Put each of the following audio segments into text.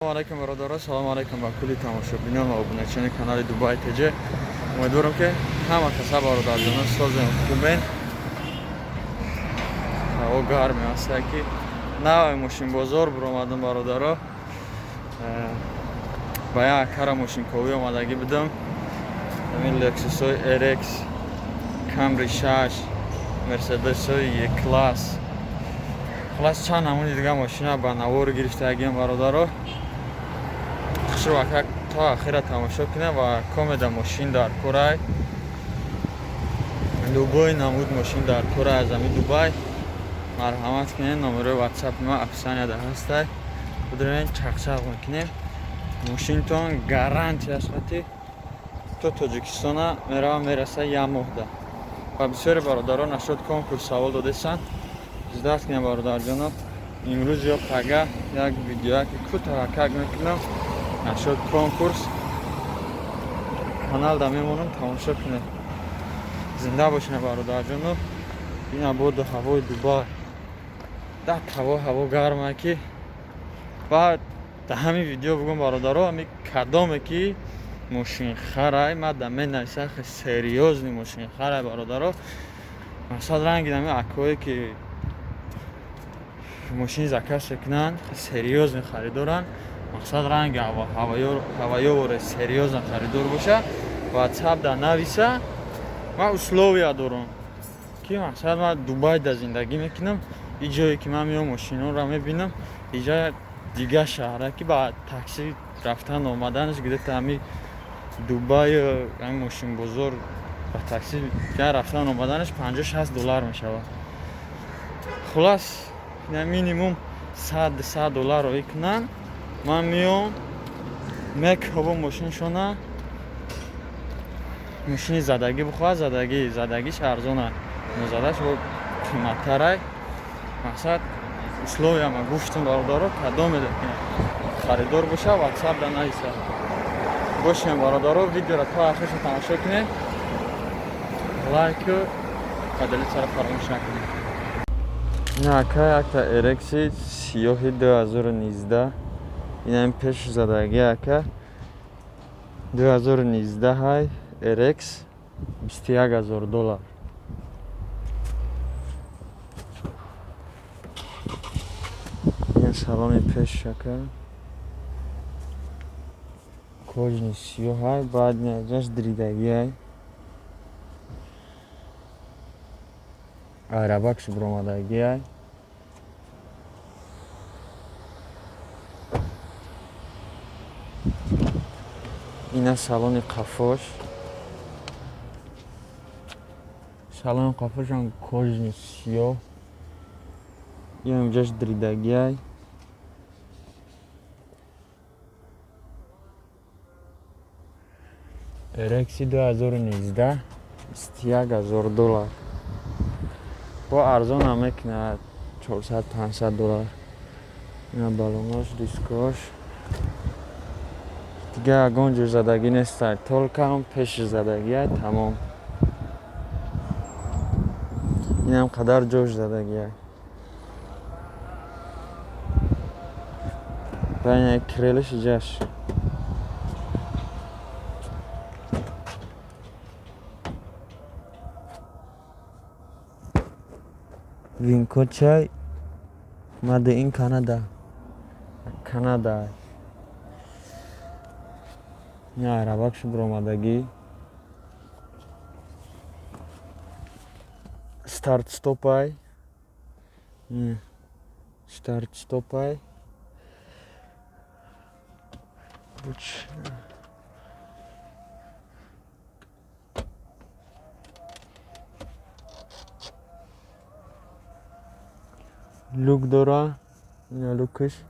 Assalomu alaykum birodarlar, assalomu alaykum va kulli tomoshabinlar va obunachilar kanali Dubai TJ. Umiduram ki hamma kasab birodarlar sozim xuben. Havo garm است ki نوع ماشین بازار برآمدم برادرها. با یک کار ماشین کوی آمادگی بدم. این لکسوس RX کامری 6 مرسدس یک کلاس چند نمونه دیگه ماشینا با نوار گرفتگیم برادرها. خشر وقت تا آخر تماشا کنه و کامدا ماشین در کورای دوبای نمود ماشین در کورای از امی دوبای مرحمت کنین. نمره واتساپ ما افسانه ده هسته بدرین چقچق میکنیم. ماشین تون گارانتی است خطی تو تاجیکستان میرسه یه ماه و بسیاری برادران نشد کنکورس سوال دادستن. زدست کنیم برادر جانم امروز یا پگه یک ویدیو که کوتاه کگ میکنم نشد کنکورس کانال دا میمونم تماشا کنه. زنده باشین برادر جانم. این بود هوای دوبای ده هوا گرمه که بعد در همین ویدیو بگم برادرها همی کدامه که ماشین خرای ما دمه نیسته خیلی سریوز نی ماشین خرای برادرها. مقصد رنگی دمه اکوی که ماشین زکر سکنن سریوز نی خریدارن. مقصد رنگ هوایور سریوز نی خریدار باشه. واتساپ دا نویسه ما اسلوبیا دارم که مقصد ما دوبای دا زندگی میکنم. این جایی که من میام ماشین رو میبینم اینجا دیگه شهره که با تاکسی رفتن آمدنش گرفته همی دوبای این ماشین بزرگ با تاکسی رفتن آمدنش $50-60 میشود. خلاص مینیموم $100 رو کنن. من میام میکوبم ماشین شونه ماشین زدگی بخواه زدگیش ارزانه نزدش با قیمت تره. مقصد اسلوبی هم گوشتم برادارو کدام خریدار باشه واتساپ دا نیسته باشیم برادارو. ویدیو را تا آخرش تماشا کنید. لایک و دلیل سر فراموش نکنید. این اکا یک تا RX سیاه 2019 این هم پیش زدگی اکا 2019 های RX $21,000. این سالان پیش شکر کوچنی سیاه های بعد نیازش دریدگی های عربکس برامدگی های این سالان قفاش هم کوچنی سیاه. این همجاش دریدگی های RX 2019 $21,000 با ارزان هم میکنه $400-500. این بالوناش دیسکاش دیگه اگان جور زدگی نیست. تولک هم پیش زدگی های تمام. این هم قدر جوش زدگی های بین یک کریلش جاش وینکو چای ماده این کانادا این عربکش برامدگی start stop های لوک داره. این لوکش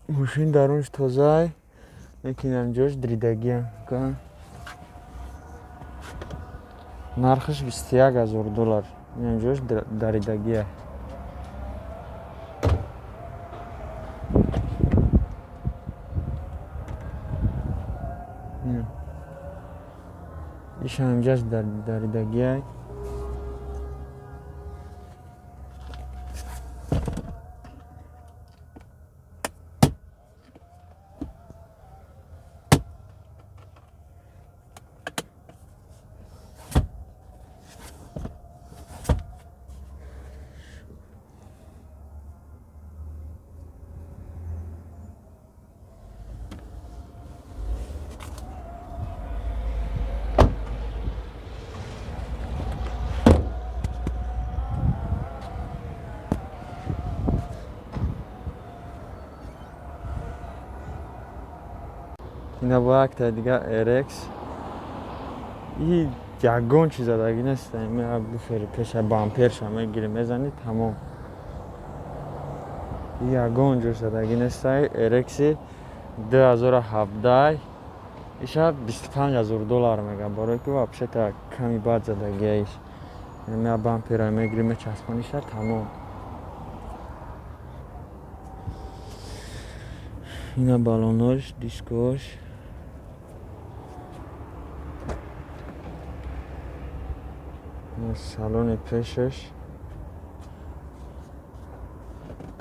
ماشین درونش تازه میکنم جاش دریدگی هم نرخش $21,000. این جاش دریدگی های ایش همجاش دریدگی های اینا با یک تا دیگه ارکس این یگان چیز داگی نیست اینا بفری پیش بامپرش همه گیری میزنی تمام این یگان جور داگی نیست ارکسی 2017 ایشا $25,000 میگه برای که واپشه تا کمی بعد زدگی ایش اینا بامپر همه گیری میچسبانی شد تمام اینا بالوناش دیسکوش سالن پیشش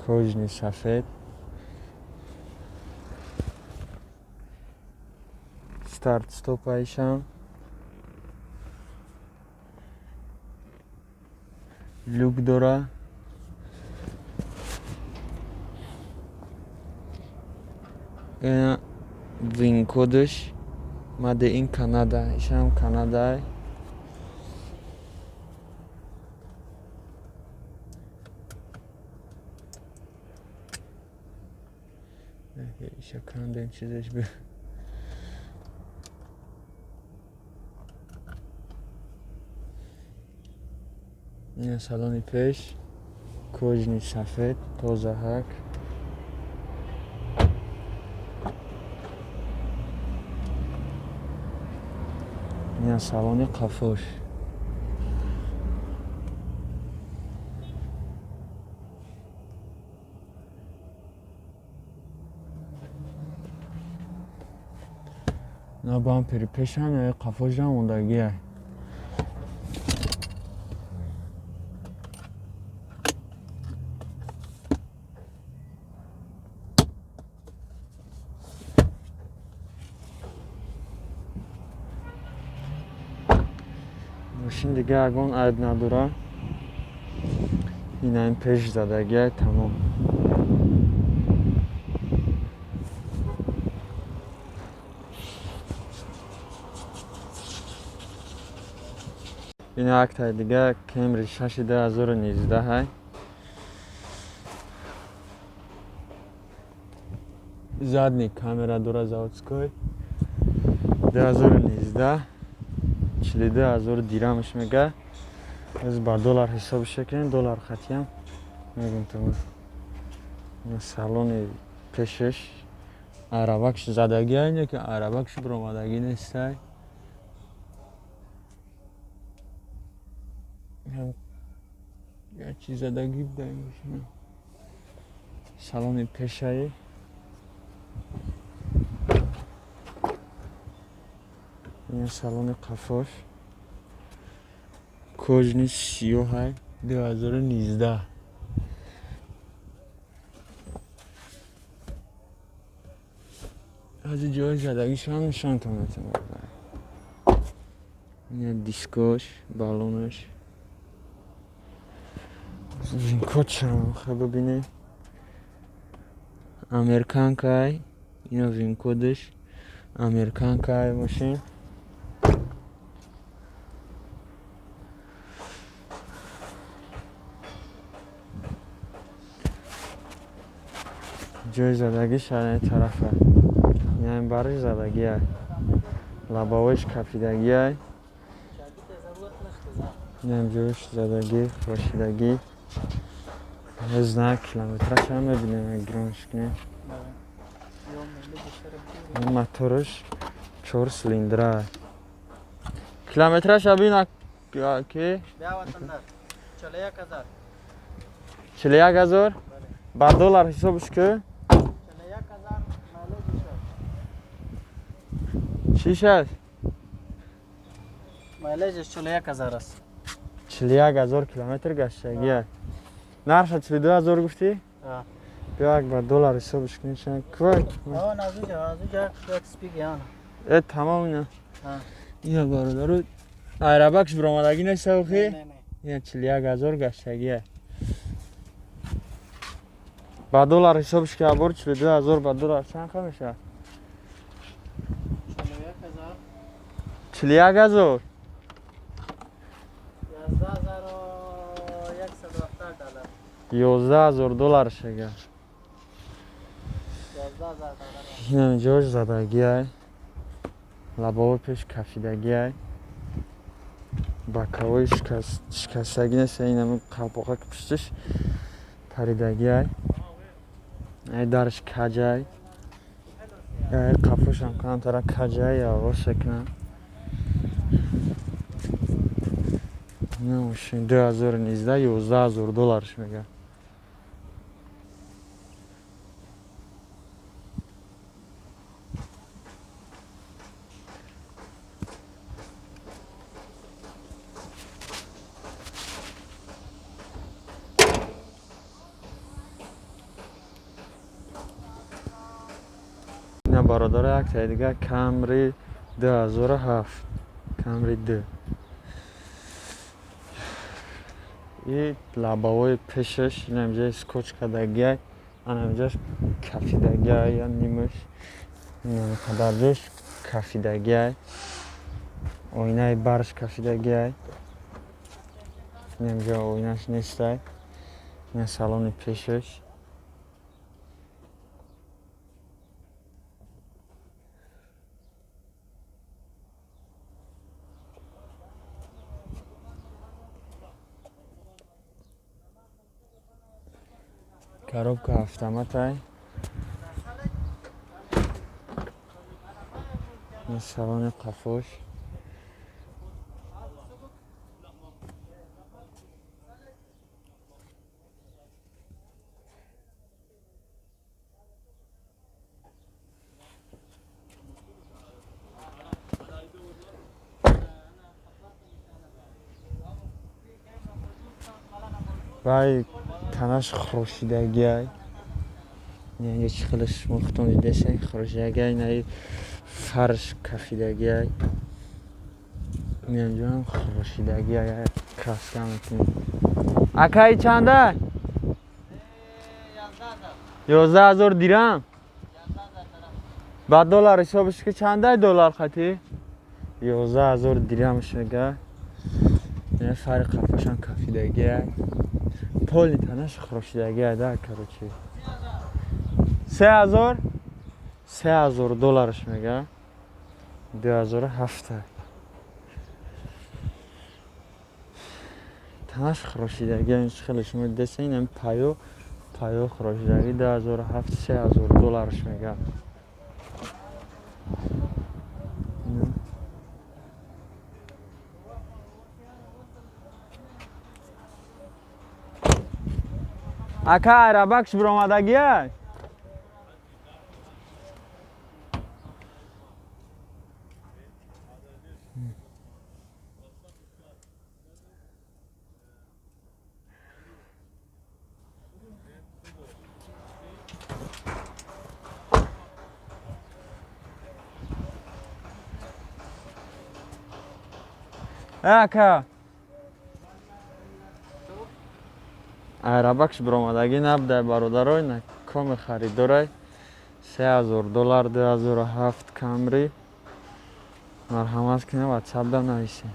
کوژنی سفید start stop ایشان لوک داره اینا وین کودش ماده این کانادا ایشان کانادا ایشا کانادا این چیزش به این سالن پیش کوژنی سفید توزه هک این سالن قفوش نه بامپری پیش هم قفوش هم اوندگیه ماشین دیگه اگون عیب نداره این این پیش زدگیه تمام این اکتای دیگه کمری 6 2019 های задний камера дора заводской 2019 42,000 дирhamш мега аз ба доллар ҳисобиш кунем доллар хатиам мегум то салони пешаш аравакш задагӣ айне ки аравакш биромадагӣ нестай як чиз задагӣ будаем салони пешаи این سالن قفاش کوژنی 38 2019 از جای زدگیش هم نشان کنم این دیسکوش بالونش این کوچ هم خب ببینید امریکان کای اینا وین کودش امریکان کای ماشین جای زدگیش این طرفه یعنی برش زدگیه لباوش کفیدگیه یعنی جوش زدگی خوشیدگی از 9 کیلومترش هم میبینیم گرونش کنیم این موتورش 4 سیلیندره کیلومترش ببین که 41,000 با دلار حسابش که 41,000 مایلیجش 41,000 است 41,000 کیلومتر گشتگیه نرخ 42,000 گفتی؟ بیا با دلار حسابش کنی چند کویت آن از اونجا یک سپیگی آن تمام اینا اینا برادرو عربکش برامدگی نیست اوخی؟ این 41,000 گشتگیه با دلار حسابش که بر 42,000 با دلار چند خواهد میشه؟ 41,000 11,000 دلار شده این هم جاش زدگی های лабаҳои пеш кафидагиай бакаҳои шикастагӣ нест инами қалпоқа ки пуштиш паридагиай ай дарш каҷай ай қафошам камтара каҷай явоша кунам машин 2019 $11000 мегӯяд. ина бародара яктаи дига Camry 2007 Camry 2 и лабаҳои пешаш инамҷаи скотч кардагиай анамҷаш кафидагиай я нимаш инамқадарҷош кафидагиай оинаи барш кафидагиай инамҷа оинаш нестай ина салони пешаш коробка автоматай ин салони қафош вай танаш хуршидагиай ин чӣ хеле мухтон дидесен хуршидагиай наи фарш кафидагиай инҷоам хуршидагиай краска мекунем акаи чанда 11000 дирам ба доллар ҳисобиш ки чандай доллар хати 11000 дирамш мега ин фари қафошам кафидагиай поли танаш хуршидагиай да короче $3000 мега 2007 танаш хуршидагиай ин хеле шумо дидеса инам паё хуршидагӣ 2007 $3000 мега ака арабакш биромадагиай ака айрабакш биромадагӣ набудай бародарой на коми харидорай $3000 2007 Camry марҳамат кунед ватсапда нависед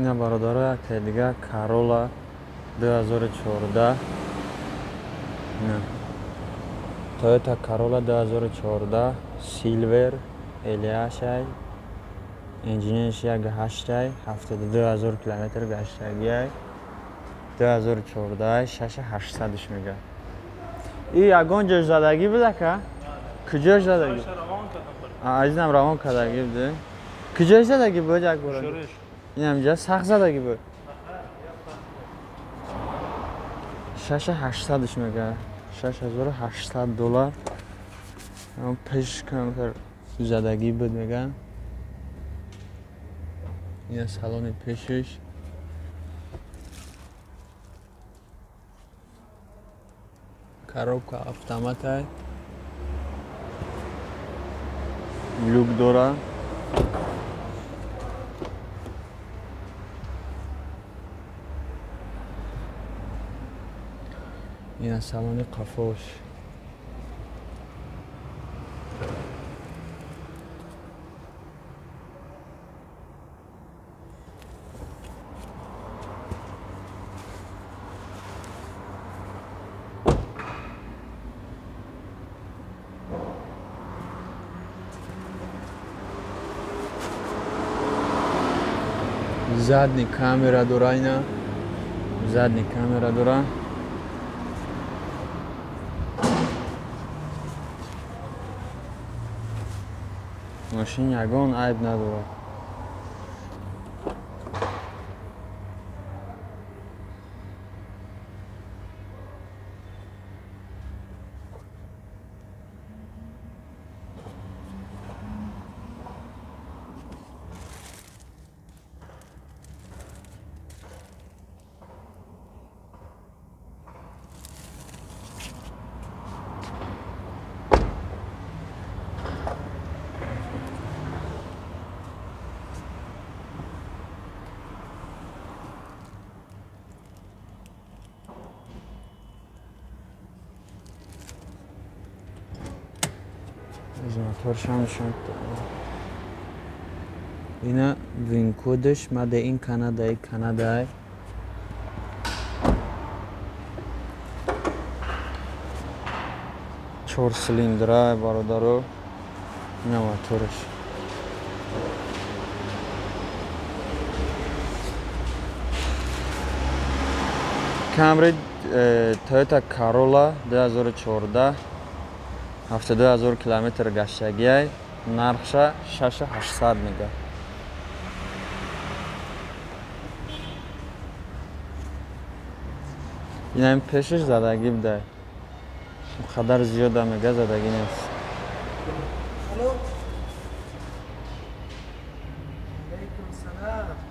ина бародаро яктаи дига Corolla 2014 Toyota Corolla 2014 Silver Eliashai инжинеш 1.8 72000 километр гаштагиай 2014 6800 мега и ягон ҷош задагӣ будака куҷош задагӣ азизам равон кардагӣ буде куҷош задагӣ буд як бора инамҷа сахт задагӣ буд $6800 мега $6800 пеш камтар задагӣ буд меган ина салони пешаш коробка автоматай люк дора این سالن قفوش. Задний камера дора айна. Задний камера дора. Машин ягон айб надорад. Motorsham nishon. Ина вин кодаш мада ин Канадай. 4 цилиндра бародаро. Ина моторш. Camry Toyota Corolla 2014 72000 километр гаштагиай. Нархша 6800 мега. Ина ин пешиш задаги буда. Хадар зиёда мега задаги нест. Алло. Алейкум салам.